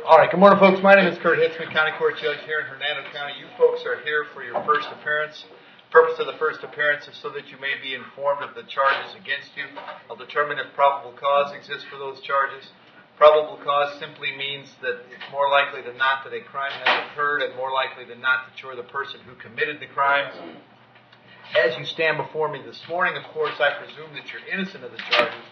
All right, good morning, folks. My name is Kurt Hitzemann, County Court Judge here in Hernando County. You folks are here for your first appearance. The purpose of the first appearance is so that you may be informed of the charges against you. I'll determine if probable cause exists for those charges. Probable cause simply means that it's more likely than not that a crime has occurred and more likely than not that you're the person who committed the crime. As you stand before me this morning, of course, I presume that you're innocent of the charges.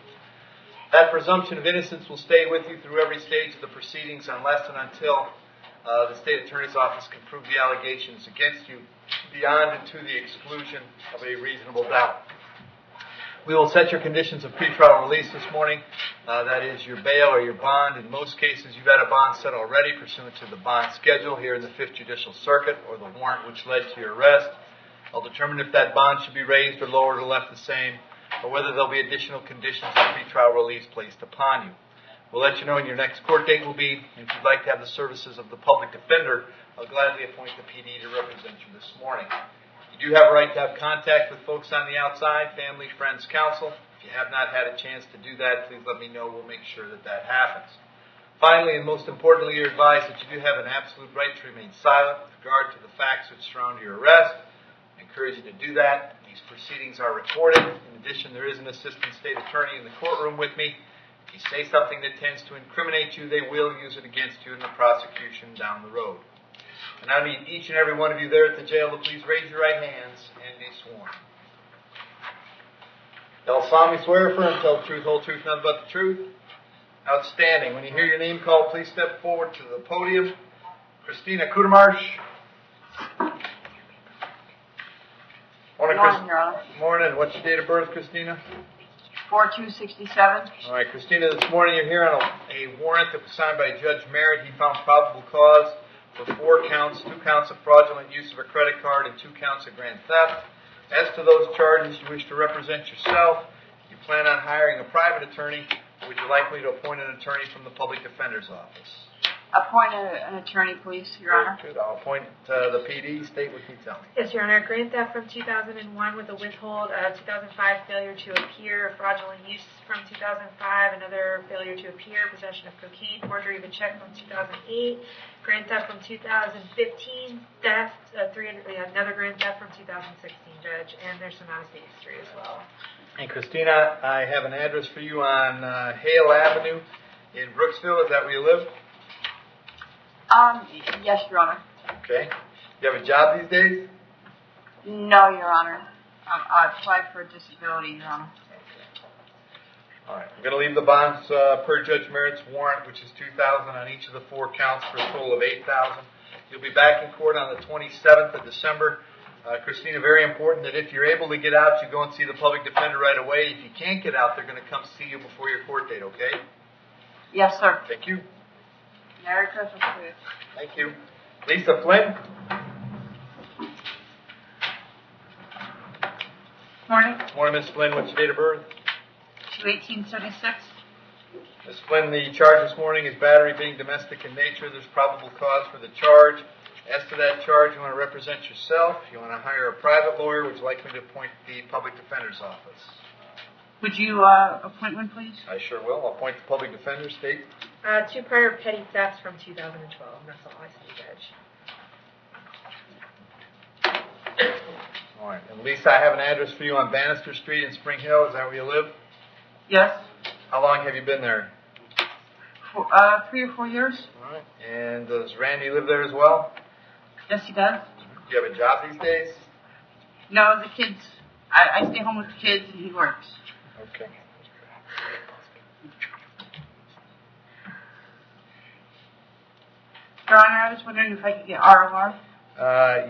That presumption of innocence will stay with you through every stage of the proceedings unless and until the State Attorney's Office can prove the allegations against you beyond and to the exclusion of a reasonable doubt. We will set your conditions of pretrial release this morning. That is your bail or your bond. In most cases, you've had a bond set already pursuant to the bond schedule here in the 5th Judicial Circuit or the warrant which led to your arrest. I'll determine if that bond should be raised or lowered or left the same, or whether there'll be additional conditions of pretrial release placed upon you. We'll let you know when your next court date will be, and if you'd like to have the services of the public defender, I'll gladly appoint the PD to represent you this morning. You do have a right to have contact with folks on the outside, family, friends, counsel. If you have not had a chance to do that, please let me know. We'll make sure that that happens. Finally, and most importantly, you're advised that you do have an absolute right to remain silent with regard to the facts which surround your arrest. I encourage you to do that. These proceedings are recorded. In addition, there is an assistant state attorney in the courtroom with me. If you say something that tends to incriminate you, they will use it against you in the prosecution down the road. And I need each and every one of you there at the jail to please raise your right hands and be sworn. Y'all solemnly swear, affirm, tell the truth, whole truth, nothing but the truth. Outstanding. When you hear your name called, please step forward to the podium. Christina Kudermarsh. Morning, Your Honor. Morning. What's your date of birth, Christina? 4/2/67. All right, Christina, this morning you're here on a warrant that was signed by Judge Merritt. He found probable cause for 4 counts, 2 counts of fraudulent use of a credit card and 2 counts of grand theft. As to those charges, you wish to represent yourself. You plan on hiring a private attorney, or would you like me to appoint an attorney from the Public Defender's Office? Appoint an attorney, please, Your Honor. Good. I'll appoint the PD. State what you tell me. Yes, Your Honor. Grand theft from 2001 with a withhold, 2005 failure to appear, fraudulent use from 2005, another failure to appear, possession of cocaine, forgery of a check from 2008, grand theft from 2015, theft, another grand theft from 2016, Judge, and there's some out-of-state history as well. And Christina, I have an address for you on Hale Avenue in Brooksville. Is that where you live? Yes, Your Honor. Okay. You have a job these days? No, Your Honor. I applied for a disability, Your Honor. All right. I'm going to leave the bonds per Judge Merritt's warrant, which is $2,000 on each of the 4 counts for a total of $8,000. You'll be back in court on the 27th of December. Christina, very important that if you're able to get out, you go and see the public defender right away. If you can't get out, they're going to come see you before your court date, okay? Yes, sir. Thank you. Merry Christmas to you. Thank you. Lisa Flynn. Morning. Morning, Ms. Flynn. What's your date of birth? 2/18/76. Ms. Flynn, the charge this morning is battery being domestic in nature. There's probable cause for the charge. As to that charge, you want to represent yourself. You want to hire a private lawyer. Would you like me to appoint the public defender's office? Would you appoint one, please? I sure will. I'll appoint the public defender. State. 2 prior petty thefts from 2012. That's all I see, Judge. All right. And Lisa, I have an address for you on Bannister Street in Spring Hill. Is that where you live? Yes. How long have you been there? 3 or 4 years. All right. And does Randy live there as well? Yes, he does. Do you have a job these days? No, the kids. I stay home with the kids and he works. Okay. Your Honor, I was wondering if I could get ROR.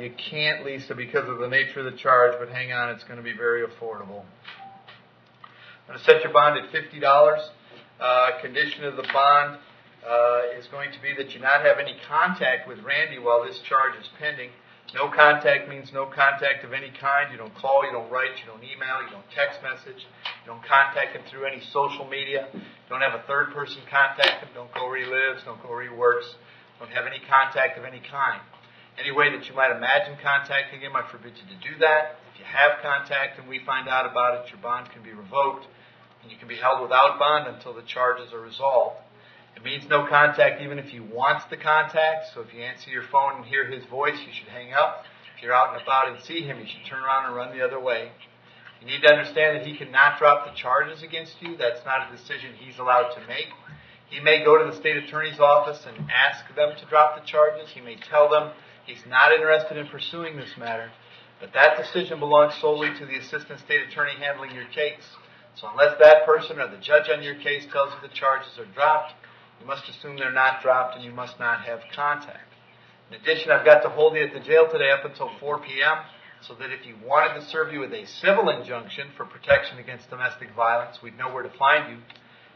You can't, Lisa, because of the nature of the charge, but hang on, it's going to be very affordable. I'm going to set your bond at $50. Condition of the bond is going to be that you not have any contact with Randy while this charge is pending. No contact means no contact of any kind. You don't call, you don't write, you don't email, you don't text message. You don't contact him through any social media. You don't have a third person contact him. Don't go where he lives, don't go where he works. Don't have any contact of any kind. Any way that you might imagine contacting him, I forbid you to do that. If you have contact and we find out about it, your bond can be revoked, and you can be held without bond until the charges are resolved. It means no contact even if he wants the contact. So if you answer your phone and hear his voice, you should hang up. If you're out and about and see him, you should turn around and run the other way. You need to understand that he cannot drop the charges against you. That's not a decision he's allowed to make. He may go to the state attorney's office and ask them to drop the charges. He may tell them he's not interested in pursuing this matter. But that decision belongs solely to the assistant state attorney handling your case. So unless that person or the judge on your case tells you the charges are dropped, you must assume they're not dropped and you must not have contact. In addition, I've got to hold you at the jail today up until 4 p.m. so that if he wanted to serve you with a civil injunction for protection against domestic violence, we'd know where to find you.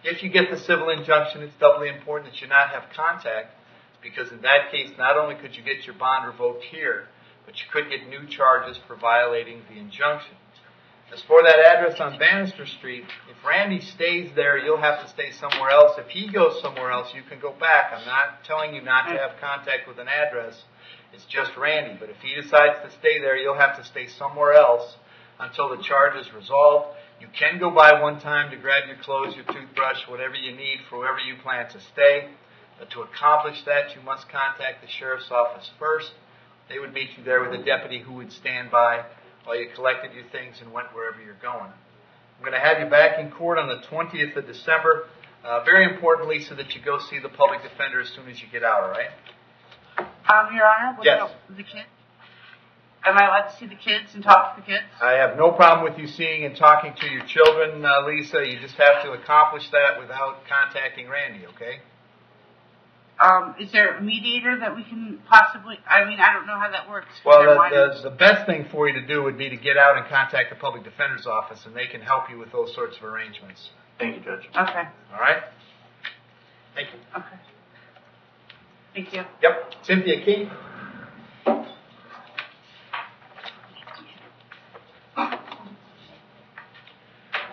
If you get the civil injunction, it's doubly important that you not have contact, because in that case, not only could you get your bond revoked here, but you could get new charges for violating the injunction. As for that address on Bannister Street, if Randy stays there, you'll have to stay somewhere else. If he goes somewhere else, you can go back. I'm not telling you not to have contact with an address. It's just Randy. But if he decides to stay there, you'll have to stay somewhere else until the charge is resolved. You can go by one time to grab your clothes, your toothbrush, whatever you need for wherever you plan to stay. But to accomplish that, you must contact the sheriff's office first. They would meet you there with a deputy who would stand by while you collected your things and went wherever you're going. I'm going to have you back in court on the 20th of December, very importantly, so that you go see the public defender as soon as you get out, all right? Your Honor, what Yes. about the kids? Am I allowed to see the kids and talk to the kids? I have no problem with you seeing and talking to your children, Lisa. You just have to accomplish that without contacting Randy, okay? Is there a mediator that we can possibly, I don't know how that works. Well, the best thing for you to do would be to get out and contact the public defender's office, and they can help you with those sorts of arrangements. Thank you, Judge. Okay, All right? Thank you. okay. Thank you. Yep. Cynthia King.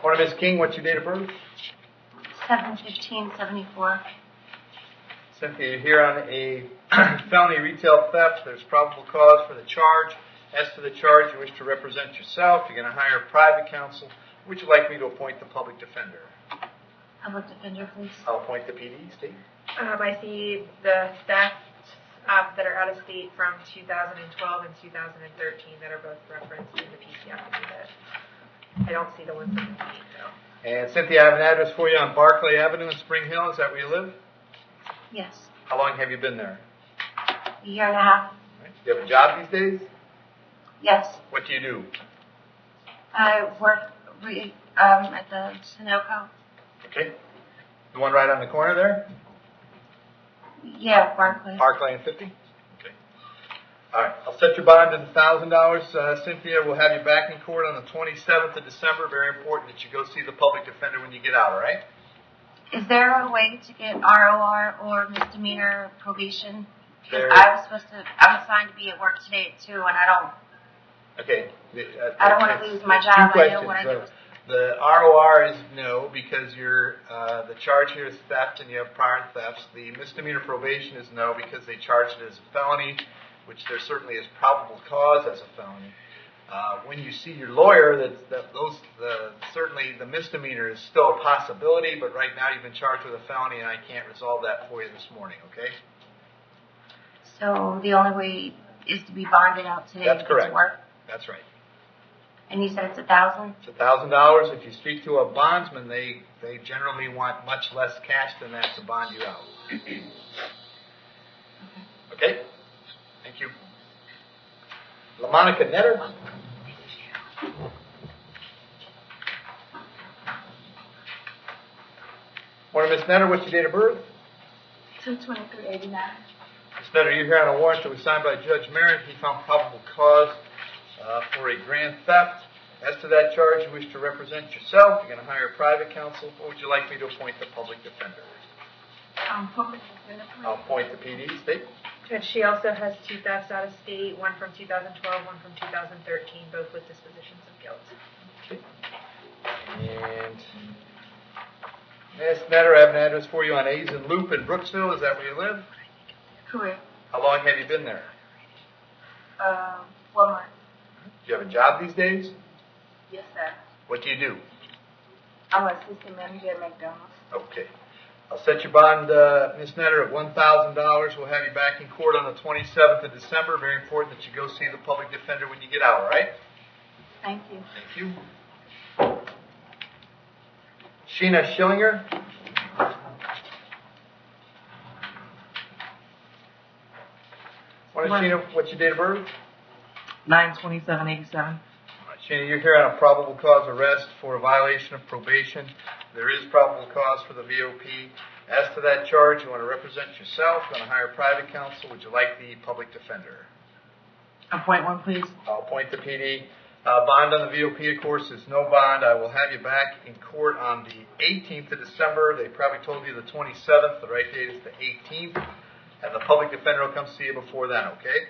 Morning, Ms. King. What's your date of birth? 7/15/74. Cynthia, you're here on a felony retail theft. There's probable cause for the charge. As to the charge, you wish to represent yourself. You're going to hire a private counsel. Would you like me to appoint the public defender? Public defender, please. I'll appoint the PD, Steve. I see the thefts that are out of state from 2012 and 2013 that are both referenced in the PC affidavit. I don't see the ones in the deed, though. And Cynthia, I have an address for you on Barclay Avenue in Spring Hill. Is that where you live? Yes. How long have you been there? A year and a half. Right. Do you have a job these days? Yes. What do you do? I work at the Sunoco. Okay. The one right on the corner there? Yeah, Barclays. Barclay and 50? Okay. All right. I'll set your bond at $1,000. Cynthia, we'll have you back in court on the 27th of December. Very important that you go see the public defender when you get out, all right? Is there a way to get ROR or misdemeanor probation? Because There- I'm assigned to be at work today at 2, and I don't Okay. I don't want to lose my job. Two I know questions. what I do. The ROR is no, because the charge here is theft and you have prior thefts. The misdemeanor probation is no, because they charged it as a felony, which there certainly is probable cause as a felony. When you see your lawyer, certainly the misdemeanor is still a possibility, but right now you've been charged with a felony, and I can't resolve that for you this morning. Okay? So the only way is to be bonded out today. That's to correct. Work. That's right. And you said it's 1,000. It's $1,000. If you speak to a bondsman, they generally want much less cash than that to bond you out. Okay? Thank you. LaMonica Netter. Morning, Miss Netter. What's your date of birth? 2/23/89. Miss Netter, you're here on a warrant that was signed by Judge Merritt. He found probable cause for a grand theft. As to that charge, you wish to represent yourself. You're going to hire a private counsel. Or would you like me to appoint the public defender? Public defender, please. I'll appoint the PD, State. Judge, she also has 2 thefts out of state, one from 2012, one from 2013, both with dispositions of guilt. Okay. And Miss Netter, I have an address for you on Azen Loop in Brooksville. Is that where you live? Correct. How long have you been there? 1 month. Do you have a job these days? Yes, sir. What do you do? I'm an assistant manager at McDonald's. Okay. I'll set your bond, Ms. Netter, at $1,000. We'll have you back in court on the 27th of December. Very important that you go see the public defender when you get out, all right? Thank you. Thank you. Sheena Schillinger. Sheena, what's your date of birth? 9/27/87. All right, Sheena, you're here on a probable cause arrest for a violation of probation. There is probable cause for the VOP. As to that charge, you want to represent yourself, you want to hire private counsel, would you like the public defender? Appoint one, please. I'll appoint the PD. Bond on the VOP, of course, is no bond. I will have you back in court on the 18th of December. They probably told you the 27th. The right date is the 18th. And the public defender will come see you before then, okay?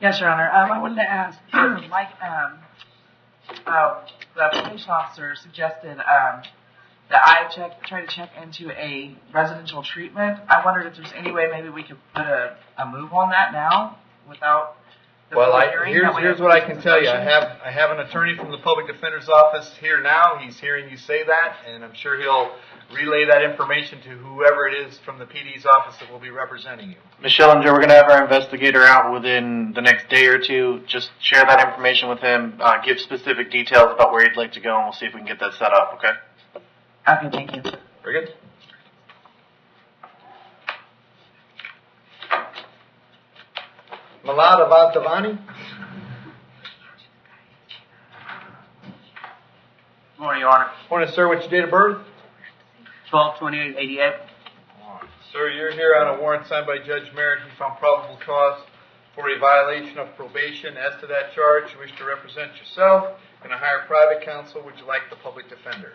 Yes, Your Honor. I wanted to ask, like, the police officer suggested that I try to check into a residential treatment. I wondered if there's any way maybe we could put a move on that now without the hearing. Here's what I can tell you. I have an attorney from the public defender's office here now. He's hearing you say that, and I'm sure he'll relay that information to whoever it is from the PD's office that will be representing you. Ms. Schillinger, we're going to have our investigator out within the next day or two. Just share that information with him, give specific details about where you'd like to go, and we'll see if we can get that set up, okay? Okay, thank you. Very good. Malad Avadavani. Morning, Your Honor. Morning, sir. What's your date of birth? 12/28/88. Sir, you're here on a warrant signed by Judge Merritt. He found probable cause for a violation of probation. As to that charge, you wish to represent yourself. Going to hire private counsel. Would you like the public defender?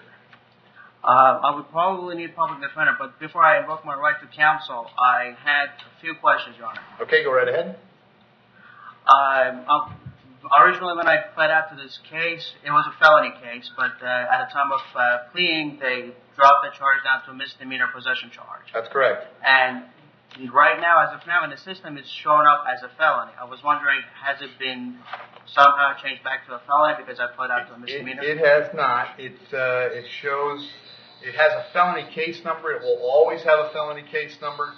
I would probably need public defender, but before I invoke my right to counsel, I had a few questions, Your Honor. Okay, go right ahead. Originally, when I pled out to this case, it was a felony case, but at the time of pleading, they dropped the charge down to a misdemeanor possession charge. That's correct. And right now, as of now, in the system, it's showing up as a felony. I was wondering, has it been somehow changed back to a felony because I pled out to a misdemeanor? It has not. It shows it has a felony case number. It will always have a felony case number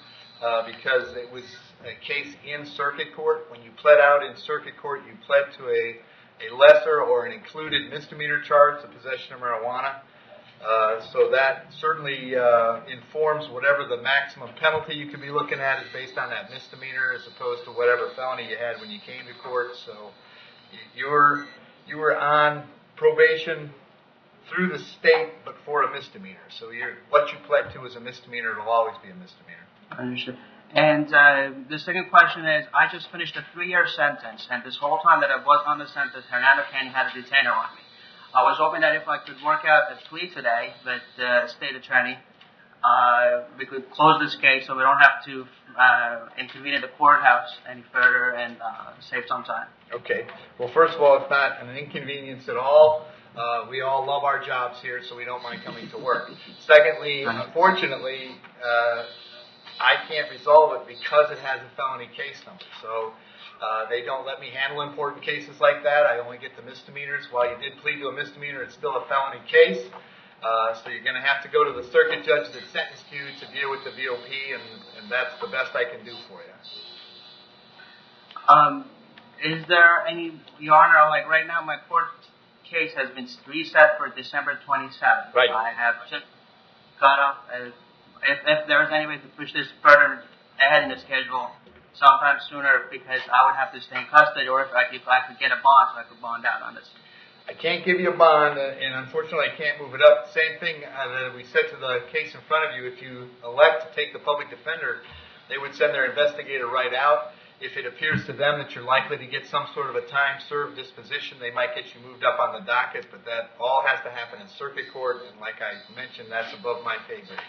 because it was a case in circuit court. When you pled out in circuit court, you pled to a lesser or an included misdemeanor charge, the possession of marijuana. So that certainly informs whatever the maximum penalty you could be looking at is based on that misdemeanor as opposed to whatever felony you had when you came to court. So you were on probation through the state, but for a misdemeanor. So what you pled to is a misdemeanor. It'll always be a misdemeanor. Understood. And the second question is, I just finished a 3-year sentence, and this whole time that I was on the sentence, Hernando County had a detainer on me. I was hoping that if I could work out a plea today with the state attorney, we could close this case so we don't have to intervene in the courthouse any further and save some time. Okay. Well, first of all, it's not an inconvenience at all. We all love our jobs here, so we don't mind coming to work. Secondly, unfortunately, I can't resolve it because it has a felony case number. So they don't let me handle important cases like that. I only get the misdemeanors. While you did plead to a misdemeanor, it's still a felony case. So you're going to have to go to the circuit judge that sentenced you to deal with the VOP, and that's the best I can do for you. Is there any, Your Honor, like right now my court case has been reset for December 27th. Right. I have just got off, if there is any way to push this further ahead in the schedule sometime sooner, because I would have to stay in custody, or if I could get a bond so I could bond out on this. I can't give you a bond, and unfortunately I can't move it up. Same thing that we said to the case in front of you. If you elect to take the public defender, they would send their investigator right out. If it appears to them that you're likely to get some sort of a time-served disposition, they might get you moved up on the docket, but that all has to happen in circuit court, and like I mentioned, that's above my pay grade.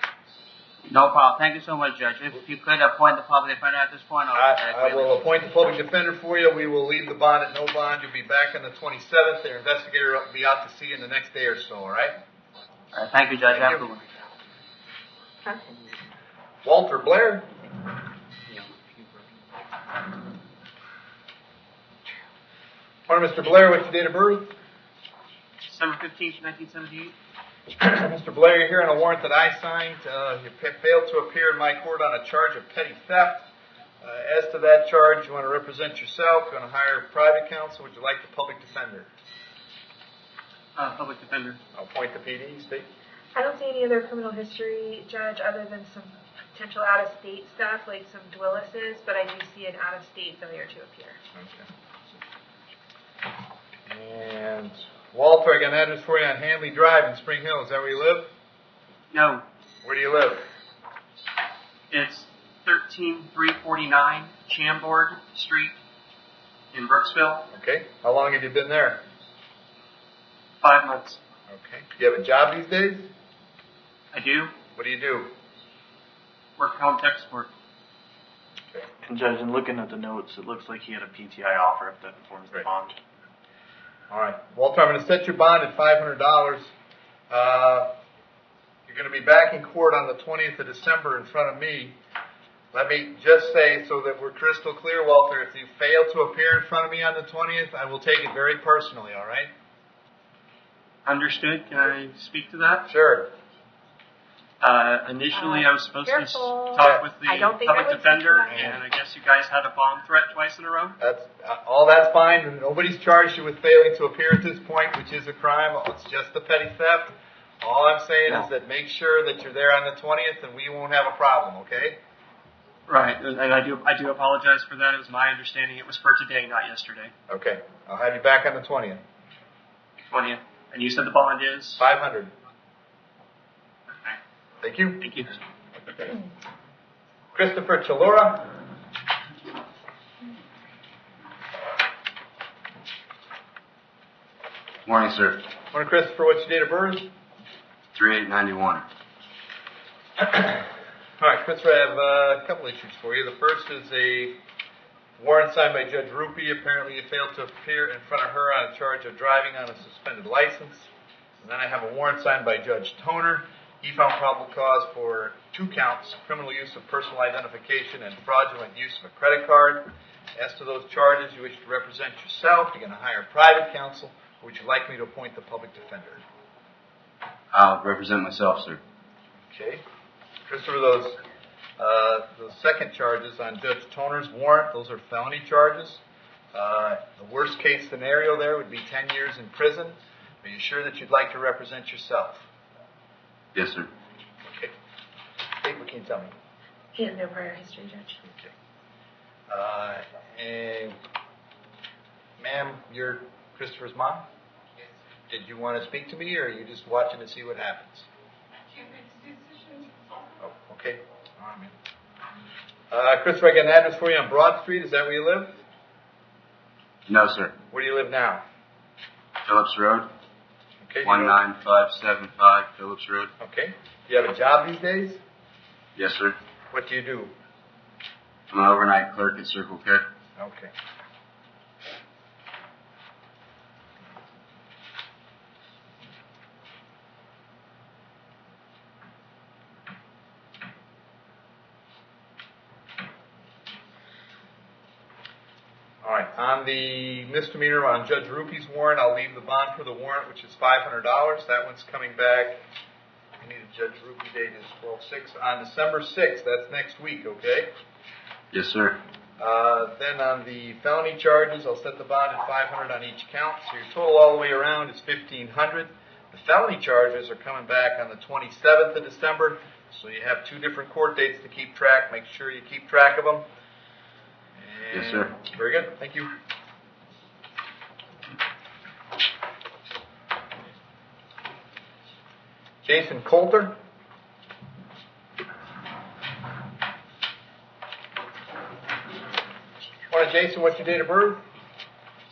No problem. Thank you so much, Judge. If you could appoint the public defender at this point, I will appoint the public defender for you. We will leave the bond at no bond. You'll be back on the 27th. Their investigator will be out to see you in the next day or so, all right? All right. Thank you, Judge. Have a good one. Walter Blair. Morning, Mr. Blair. What's your date of birth? December 15th, 1978. Mr. Blair, you're here on a warrant that I signed. You failed to appear in my court on a charge of petty theft. As to that charge, you want to represent yourself, you want to hire private counsel, would you like the public defender? Public defender. I'll appoint the PD, state. I don't see any other criminal history, Judge, other than some potential out-of-state stuff, like some Dwillis's, but I do see an out-of-state failure to appear. Okay. And Walter, I got an address for you on Hanley Drive in Spring Hill. Is that where you live? No, Where do you live? it's 13349 Chambord Street in Brooksville. Okay. How long have you been there? 5 months. Okay. Do you have a job these days? I do What do you do? work home tech support. And Judge, in looking at the notes, it looks like he had a PTI offer if that informs the Right. bond. All right. Walter, I'm going to set your bond at $500. You're going to be back in court on the 20th of December in front of me. Let me just say, so that we're crystal clear, Walter, if you fail to appear in front of me on the 20th, I will take it very personally, all right? Understood. Can I speak to that? Sure. Initially, I was supposed Careful. to talk with the I don't think I public would speak to defender, that. and I guess you guys had a bomb threat twice in a row. That's all. That's fine. And nobody's charged you with failing to appear at this point, which is a crime. It's just the petty theft. All I'm saying is that make sure that you're there on the 20th, and we won't have a problem. Okay? Right, and I do apologize for that. It was my understanding it was for today, not yesterday. Okay. I'll have you back on the 20th. 20th. And you said the bond is? 500. Okay. Thank you. Thank you. Christopher Chalora. Morning, sir. Morning, Christopher. What's your date of birth? 3891. All right, Christopher, I have a couple issues for you. The first is a warrant signed by Judge Rupee. Apparently you failed to appear in front of her on a charge of driving on a suspended license. And then I have a warrant signed by Judge Toner. He found probable cause for 2 counts, criminal use of personal identification and fraudulent use of a credit card. As to those charges, you wish to represent yourself. You're going to hire private counsel. Or would you like me to appoint the public defender? I'll represent myself, sir. Okay. Christopher, those second charges on Judge Toner's warrant, those are felony charges. The worst case scenario there would be 10 years in prison. Are you sure that you'd like to represent yourself? Yes, sir. Okay. Kate, what can you tell me? He has no prior history, Judge. Okay. And, ma'am, you're Christopher's mom? Yes. Did you want to speak to me, or are you just watching to see what happens? I can't make decisions. Oh, okay. All right, ma'am. Christopher, I got an address for you on Broad Street. Is that where you live? No, sir. Where do you live now? Phillips Road. Okay. 19575 Phillips Road. Okay. Do you have a job these days? Yes, sir. What do you do? I'm an overnight clerk at Circle K. Okay. All right. On the misdemeanor on Judge Rupee's warrant, I'll leave the bond for the warrant, which is $500. That one's coming back. I need a Judge Rupee date is 12/6. On December 6th, that's next week, okay? Yes, sir. Then on the felony charges, I'll set the bond at $500 on each count. So your total all the way around is $1,500. The felony charges are coming back on the 27th of December. So you have 2 different court dates to keep track. Make sure you keep track of them. And Yes, sir. Very good. Thank you. Jason Coulter. Morning, Jason. What's your date of birth?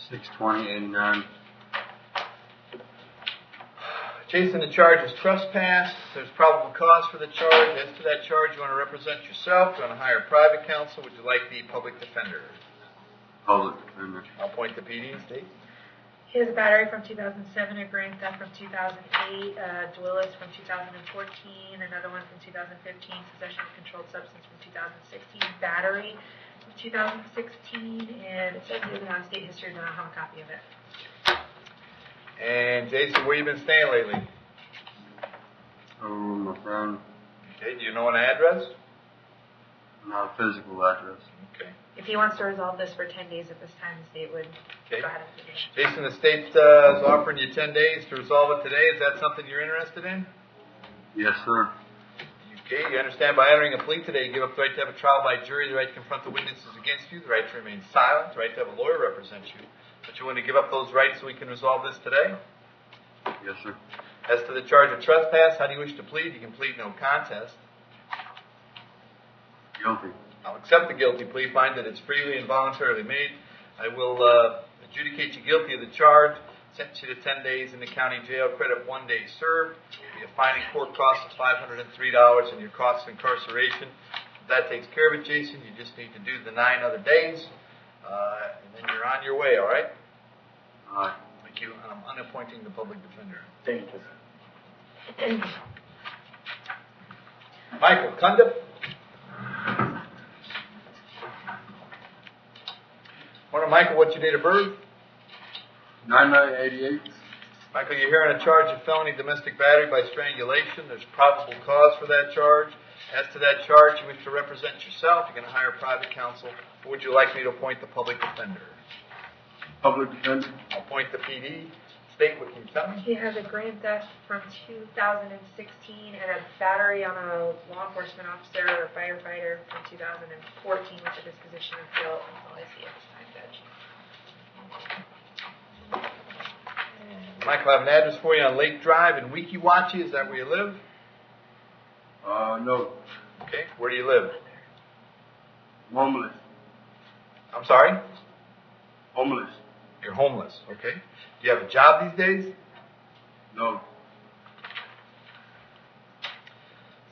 6/20/89. Jason, the charge is trespass. There's probable cause for the charge. As to that charge, you want to represent yourself. You want to hire private counsel. Would you like the public defender? Public defender. I'll point the PD and state. He has a battery from 2007, a grand theft from 2008, Dwillis from 2014, another one from 2015, possession of controlled substance from 2016, battery from 2016, and it says he has an out-of-state history, but I don't have a copy of it. And Jason, where you been staying lately? Over with my friend. Okay, do you know an address? Not a physical address. Okay. If he wants to resolve this for 10 days at this time, the state would Okay. go ahead and do it. Jason, the state is offering you 10 days to resolve it today. Is that something you're interested in? Yes, sir. Okay, you understand by entering a plea today, you give up the right to have a trial by jury, the right to confront the witnesses against you, the right to remain silent, the right to have a lawyer represent you. But you want to give up those rights so we can resolve this today? Yes, sir. As to the charge of trespass, how do you wish to plead? You can plead no contest. Guilty. I'll accept the guilty plea, find that it's freely and voluntarily made. I will adjudicate you guilty of the charge, sentence you to 10 days in the county jail, credit 1 day served, be a fine and court cost of $503 and your cost of incarceration. If that takes care of it, Jason, you just need to do the 9 other days, and then you're on your way, all right? All right. Thank you, and I'm unappointing the public defender. Thank you. Michael Cundiff. Morning, Michael. What's your date of birth? 9988. Michael, you're here on a charge of felony domestic battery by strangulation. There's probable cause for that charge. As to that charge, you wish to represent yourself. You're going to hire private counsel. Or would you like me to appoint the public defender? Public defender. I'll appoint the PD. State, what can you tell me? He has a grand theft from 2016 and a battery on a law enforcement officer or firefighter from 2014 with a disposition of guilt. That's all I see at this time, Judge. Michael, I have an address for you on Lake Drive in Weeki Wachee. Is that where you live? No. Okay. Where do you live? Homeless. I'm sorry? Homeless. You're homeless. Okay. Do you have a job these days? No.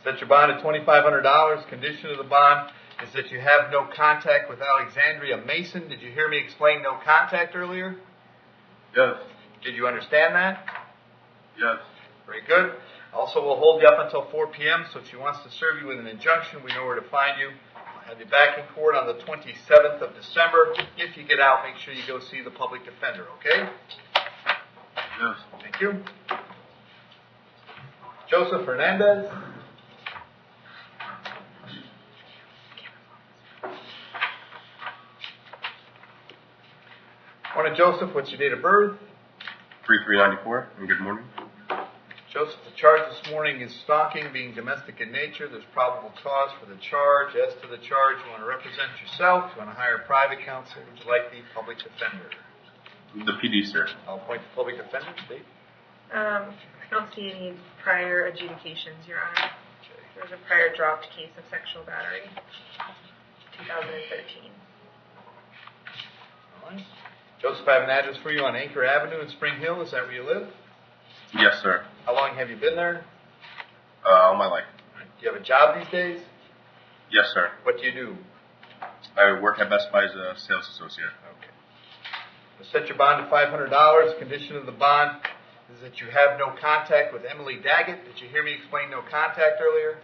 Set your bond at $2,500. Condition of the bond is that you have no contact with Alexandria Mason. Did you hear me explain no contact earlier? Yes. Did you understand that? Yes. Very good. Also, we'll hold you up until 4 p.m., so if she wants to serve you with an injunction, we know where to find you. I'll have you back in court on the 27th of December. If you get out, make sure you go see the public defender, okay? Yes. Thank you. Joseph Hernandez. Morning, Joseph. What's your date of birth? 3394, and good morning. Joseph, the charge this morning is stalking, being domestic in nature. There's probable cause for the charge. As to the charge, you want to represent yourself. You want to hire private counsel. Would you like the public defender? The PD, sir. I'll appoint the public defender. Dave? I don't see any prior adjudications, Your Honor. There was a prior dropped case of sexual battery, 2013. All right. Joseph, I have an address for you on Anchor Avenue in Spring Hill. Is that where you live? Yes, sir. How long have you been there? All my life. Do you have a job these days? Yes, sir. What do you do? I work at Best Buy as a sales associate. Okay. We'll set your bond to $500. Condition of the bond is that you have no contact with Emily Daggett. Did you hear me explain no contact earlier?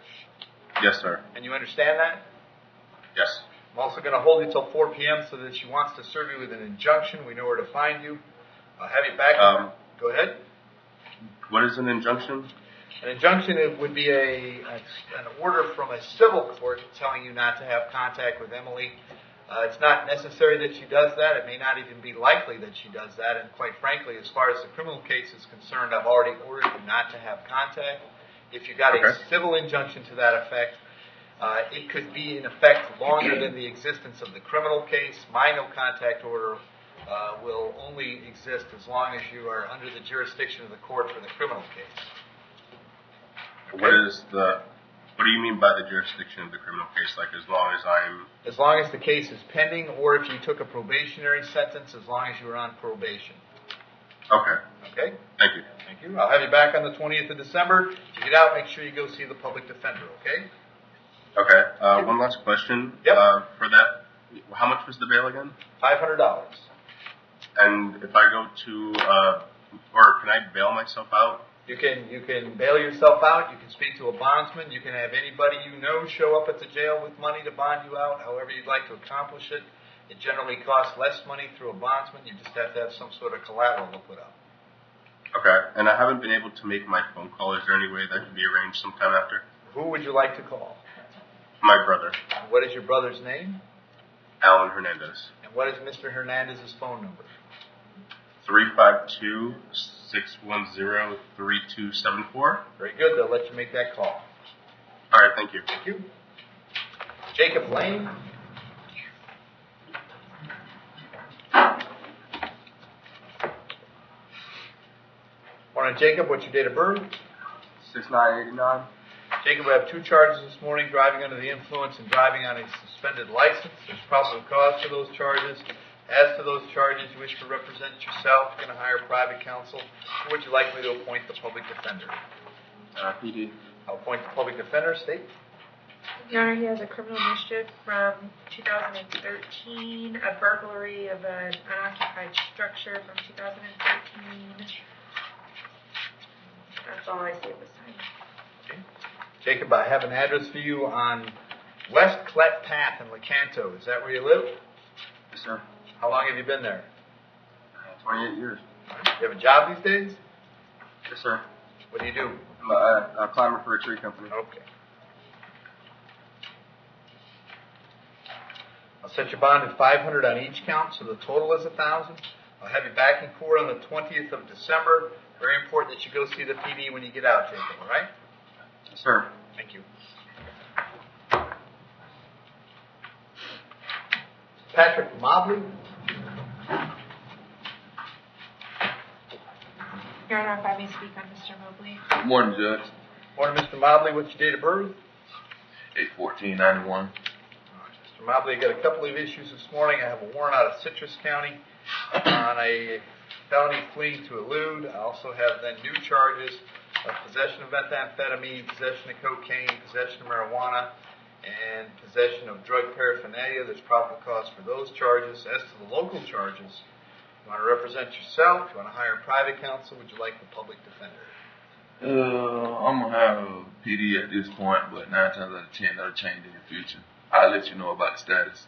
Yes, sir. And you understand that? Yes. I'm also going to hold you till 4 p.m. so that she wants to serve you with an injunction. We know where to find you. I'll have you back. Go ahead. What is an injunction? An injunction would be an order from a civil court telling you not to have contact with Emily. It's not necessary that she does that. It may not even be likely that she does that. And quite frankly, as far as the criminal case is concerned, I've already ordered you not to have contact. If you got a civil injunction to that effect, it could be in effect longer than the existence of the criminal case. My no contact order will only exist as long as you are under the jurisdiction of the court for the criminal case. Okay? What do you mean by the jurisdiction of the criminal case? Like As long as the case is pending, or if you took a probationary sentence, as long as you were on probation. Okay. Okay? Thank you. Thank you. I'll have you back on the 20th of December. If you get out, make sure you go see the public defender, okay? Okay. One last question. Yep. For that, how much was the bail again? $500. And if I go to, or can I bail myself out? You can bail yourself out. You can speak to a bondsman. You can have anybody you know show up at the jail with money to bond you out, however you'd like to accomplish it. It generally costs less money through a bondsman. You just have to have some sort of collateral to put up. Okay. And I haven't been able to make my phone call. Is there any way that can be arranged sometime after? Who would you like to call? My brother, What is your brother's name? Alan Hernandez. And what is Mr. Hernandez's phone number? 352-610-3274. Very good. They'll let you make that call. All right. Thank you. Thank you. Jacob Lane. Morning, Jacob. What's your date of birth? 6989. Jacob, we have 2 charges this morning, driving under the influence and driving on a suspended license. There's probable cause for those charges. As to those charges, you wish to represent yourself. You're going to hire private counsel. Who would you like me to appoint the public defender? PD. I'll appoint the public defender. State. Your Honor, he has a criminal mischief from 2013, a burglary of an unoccupied structure from 2013. That's all I see at this time. Okay. Jacob, I have an address for you on West Clett Path in Lecanto. Is that where you live? Yes, sir. How long have you been there? 28 years. You have a job these days? Yes, sir. What do you do? I'm a climber for a tree company. Okay. I'll set your bond at $500 on each count, so the total is $1,000. I'll have you back in court on the 20th of December. Very important that you go see the PD when you get out, Jacob, all right? Yes, sir. Thank you. Patrick Mobley. Your Honor, if I may speak on Mr. Mobley. Good morning, Judge. Morning, Mr. Mobley. What's your date of birth? 8/14/91. Mr. Mobley, I got a couple of issues this morning. I have a warrant out of Citrus County on a felony fleeing to elude. I also have then new charges of possession of methamphetamine, possession of cocaine, possession of marijuana, and possession of drug paraphernalia. There's probable cause for those charges. As to the local charges, you want to represent yourself? You want to hire private counsel? Would you like the public defender? I'm gonna have PD at this point, but 9 times out of 10 that'll change in the future. I'll let you know about the status.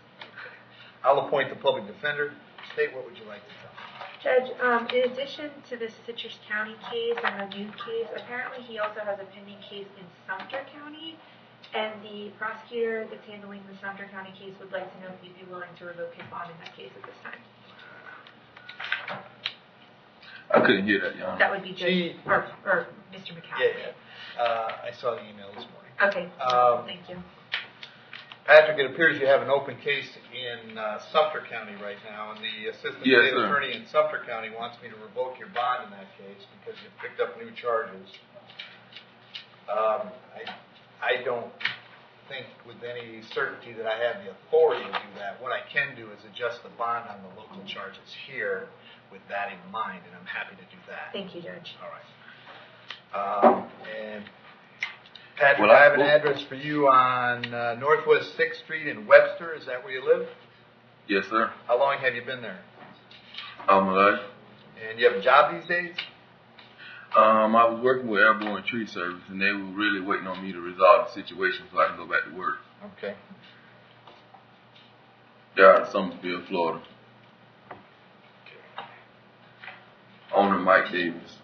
I'll appoint the public defender. State, what would you like to tell me? Judge, in addition to the Citrus County case and the new case, apparently he also has a pending case in Sumter County, and the prosecutor that's handling the Sumter County case would like to know if you'd be willing to revoke his bond in that case at this time. I couldn't hear that, Your Honor. That would be Judge, or Mr. McCall. Yeah. I saw the email this morning. Okay, thank you. Patrick, it appears you have an open case in Sumter County right now, and the assistant state attorney in Sumter County wants me to revoke your bond in that case because you've picked up new charges. I don't think with any certainty that I have the authority to do that. What I can do is adjust the bond on the local charges here with that in mind, and I'm happy to do that. Thank you, Judge. All right. And Patrick, I have an address for you on Northwest 6th Street in Webster. Is that where you live? Yes, sir. How long have you been there? All my life. And you have a job these days? I was working with Airborne Tree Service, and they were really waiting on me to resolve the situation so I can go back to work. Okay. They're out of Summerfield, Florida. Owner Mike Davis.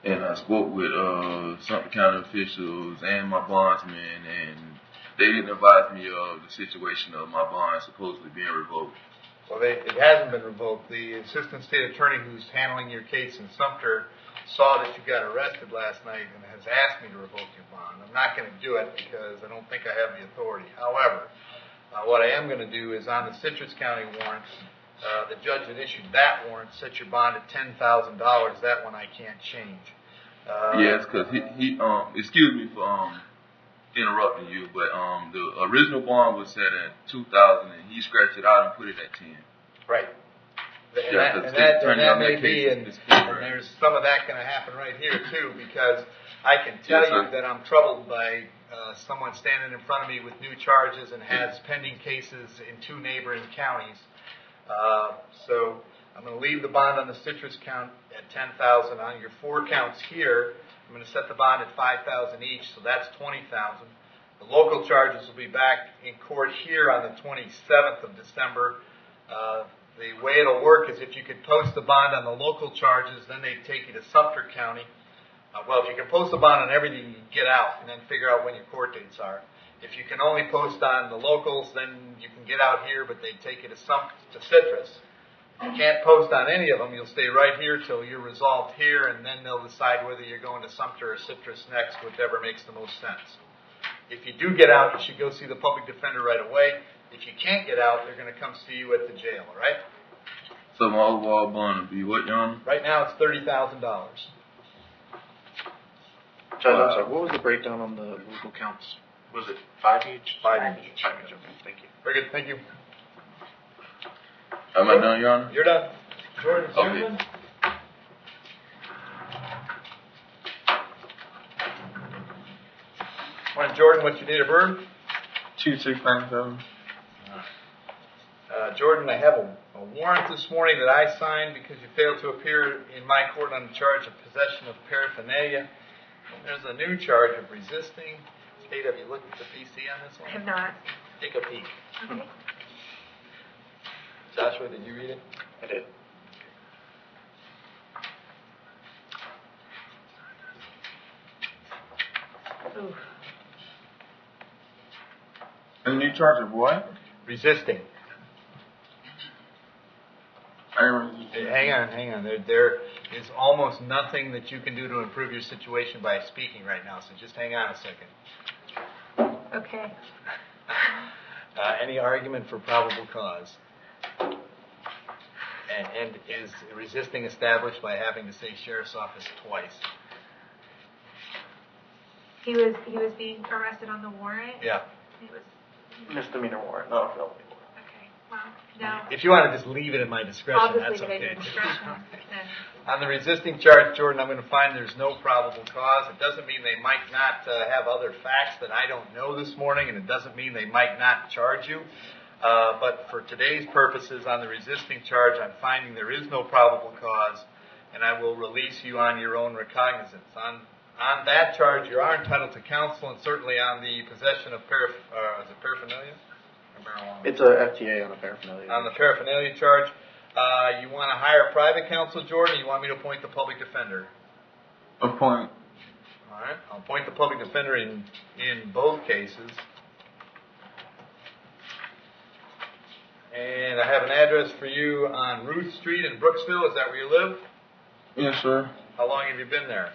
And I spoke with Sumter County officials and my bondsman, and they didn't advise me of the situation of my bond supposedly being revoked. Well, it hasn't been revoked. The assistant state attorney who's handling your case in Sumter saw that you got arrested last night and has asked me to revoke your bond. I'm not going to do it because I don't think I have the authority. However, what I am going to do is on the Citrus County warrant, the judge that issued that warrant set your bond at $10,000. That one I can't change. Yes, because he excuse me for interrupting you, but the original bond was set at $2,000, and he scratched it out and put it at 10. Right. Yeah, And that may be, and there's some of that going to happen right here too, because I can tell you that I'm troubled by someone standing in front of me with new charges and has pending cases in 2 neighboring counties. So I'm going to leave the bond on the citrus count at 10,000. On your 4 counts here, I'm going to set the bond at 5,000 each, so that's 20,000. The local charges will be back in court here on the 27th of December. The way it'll work is if you could post the bond on the local charges, then they'd take you to Sumter County. Well, if you can post the bond on everything, you can get out and then figure out when your court dates are. If you can only post on the locals, then you can get out here, but they'd take you to Citrus. If you can't post on any of them, you'll stay right here till you're resolved here, and then they'll decide whether you're going to Sumter or Citrus next, whichever makes the most sense. If you do get out, you should go see the public defender right away. If you can't get out, they're going to come see you at the jail, all right? So my overall bond would be what, Your Honor? Right now, it's $30,000. Judge, I'm sorry, what was the breakdown on the local counts? Was it 5 each? 5 each. 5 each, okay, thank you. Very good, thank you. Am I done, Your Honor? You're done. Jordan, Okay. Zimmerman? Morning, Jordan. What's your date of birth? 2697. Jordan, I have a warrant this morning that I signed because you failed to appear in my court on the charge of possession of paraphernalia. And there's a new charge of resisting. Kate, have you looked at the PC on this I one? have not. Take a peek. Okay. Joshua, did you read it? I did. Ooh. A new charge of what? Resisting. I remember. Hang on. There is almost nothing that you can do to improve your situation by speaking right now, so just hang on a second. Okay. Any argument for probable cause? And is resisting established by having to say sheriff's office twice? He was being arrested on the warrant. Yeah. It was Misdemeanor warrant, not a felony warrant. okay. Well, no. If you want to just leave it at my discretion, I'll just that's leave it okay. at your discretion. Then. On the resisting charge, Jordan, I'm going to find there's no probable cause. It doesn't mean they might not have other facts that I don't know this morning, and it doesn't mean they might not charge you. But for today's purposes, on the resisting charge, I'm finding there is no probable cause, and I will release you on your own recognizance. On that charge, you are entitled to counsel, and certainly on the possession of is it paraphernalia? Or marijuana? It's a FTA on a paraphernalia. On the paraphernalia charge, you want to hire private counsel, Jordan, or you want me to appoint the public defender? Appoint. All right, I'll appoint the public defender in both cases. And I have an address for you on Ruth Street in Brooksville. Is that where you live? Yes, sir. How long have you been there?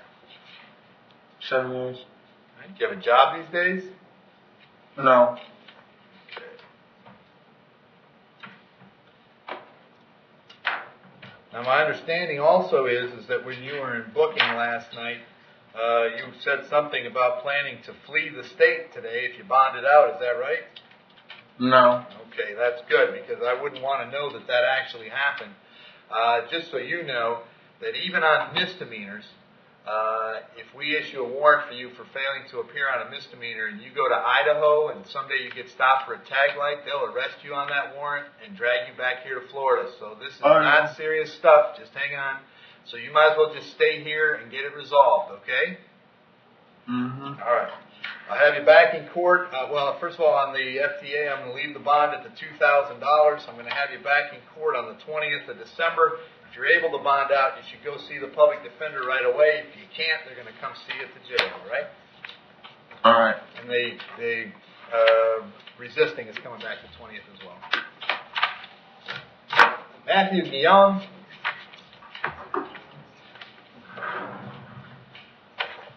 7 years. All right, do you have a job these days? No. Now, my understanding also is that when you were in booking last night, you said something about planning to flee the state today if you bonded out. Is that right? No. Okay, that's good, because I wouldn't want to know that that actually happened. Just so you know, that even on misdemeanors, if we issue a warrant for you for failing to appear on a misdemeanor and you go to Idaho and someday you get stopped for a tag light, they'll arrest you on that warrant and drag you back here to Florida. So this is not serious stuff. Just hang on. So you might as well just stay here and get it resolved, okay? Mm-hmm. All right. I'll have you back in court. Well, first of all, on the FTA, I'm going to leave the bond at the $2,000. I'm going to have you back in court on the 20th of December. If you're able to bond out, you should go see the public defender right away. If you can't, they're going to come see you at the jail, all right? All right. And the resisting is coming back the 20th as well. Matthew Guillaume.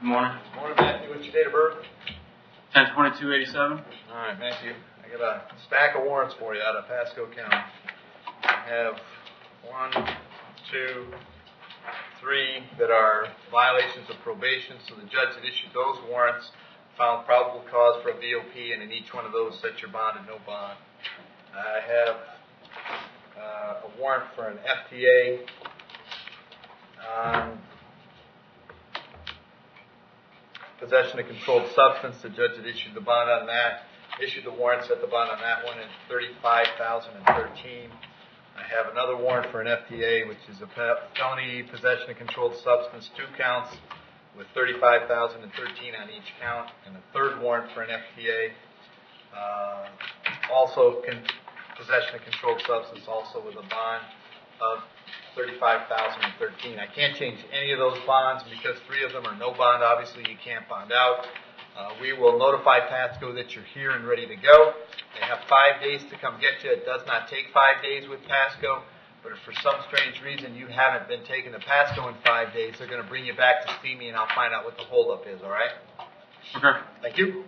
Good morning. Morning, Matthew. What's your date of birth? 10/22/87. All right, Matthew. I got a stack of warrants for you out of Pasco County. I have 1, 2, 3 that are violations of probation. So the judge that issued those warrants found probable cause for a BOP, and in each one of those set your bond and no bond. I have a warrant for an FTA on possession of controlled substance. The judge that issued the bond on that, issued the warrant, set the bond on that one at $35,013. I have another warrant for an FTA, which is a felony possession of controlled substance, 2 counts with $35,013 on each count, and a third warrant for an FTA, also possession of controlled substance, also with a bond of $35,013. I can't change any of those bonds because 3 of them are no bond. Obviously, you can't bond out. We will notify Pasco that you're here and ready to go. They have 5 days to come get you. It does not take 5 days with Pasco, but if for some strange reason you haven't been taken to Pasco in 5 days, they're going to bring you back to see me, and I'll find out what the holdup is, all right? Okay. Thank you.